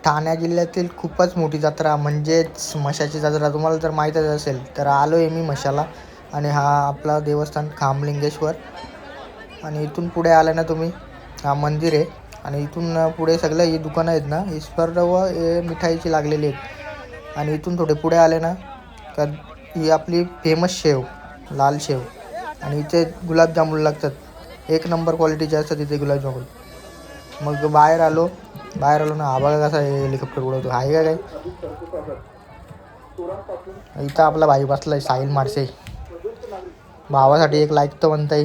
ठाणे जिल्ह्यातील खूपच मोठी जत्रा म्हणजेच म्हशाची जत्रा तुम्हाला जर माहीतच असेल तर आलो आहे मी म्हशाला. आणि हा आपला देवस्थान खामलिंगेश्वर. आणि इथून पुढे आले ना तुम्ही, हा मंदिर आहे. आणि इथून पुढे सगळं ही दुकानं आहेत ना, ही सर्व मिठाईची लागलेली आहेत. आणि इथून थोडे पुढे आले ना तर ही आपली फेमस शेव, लाल शेव. आणि इथे गुलाबजामुन लागतात, एक नंबर क्वालिटीचे असतात इथे गुलाबजामुन. मग बाहेर आलो ना, हा बघा कसा हेलिकॉप्टर उडवतो, आहे का काय. इथं आपला भाई बसलाय साहिल मारसे, भावासाठी एक लाईक तर बनताय.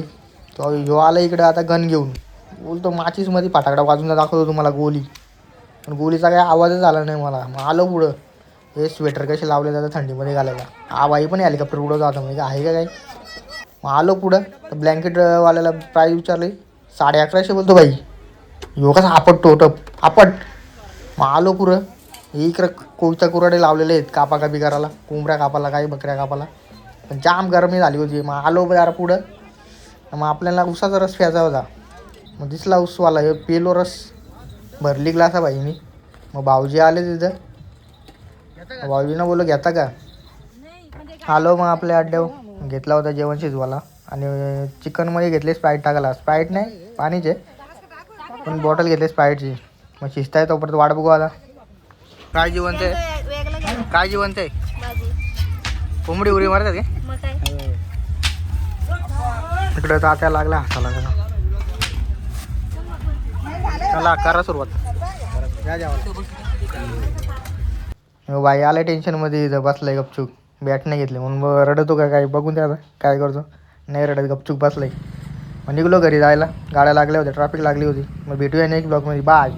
तो ह्यो आला इकडे आता गन घेऊन, बोलतो माचीसमध्ये फटाकडा वाजून दाखवतो तुम्हाला गोली. पण गोलीचा काही आवाजच आला नाही मला. मग आलो पुढं, हे स्वेटर कसे लावले जातात थंडीमध्ये घालायला. हा भाई पण हेलिकॉप्टर उडवतो आता, म्हणजे आहे का काय. मग आलो पुढं तर ब्लँकेटवाल्याला प्राईस विचारली, 1150 बोलतो भाई. ह्यो कसा आपटतो आपट. मग आलो पुढं, इकडं कोयता कुराडे लावलेले आहेत कापाकापी करायला, कोंबड्या कापाला काही बकऱ्या कापाला. पण जाम गरमी झाली होती. मग आलो जरा पुढं, मग आपल्याला उसाचा रस प्यायचा होता. मग दिसला उसवाला, हे पेलो रस, भरली ग्लासा भाई मी. मग भाऊजी आले तिथं, भाऊजीनं बोललो घेता का. आलो मग आपल्या अड्ड्यावर, घेतला होता जेवण शिजवाला. आणि चिकनमध्ये घेतले स्प्राईट टाकायला, स्प्राईट नाही पाणीचे, पण बॉटल घेतली स्प्राईटची. मग शिजताय तोपर्यंत वाट बघू आता. काय जेवण ते, काय जेवण ते, कोंबडी उडी मारतात का इकडे. तात्या लागला हसायला लागला. चला करा सुरुवात. बाई आलं टेन्शनमध्ये, इथं बसलाय गपचूक, बॅट नाही घेतली म्हणून. रडतो का काय बघून द्या काय करतो. नाही रडत, गपचूक बसलाय. मग निघलो घरी जायला, गाड्या लागल्या होत्या, ट्रॅफिक लागली होती. मग भेटूया नेक्स्ट ब्लॉगमध्ये, बाय.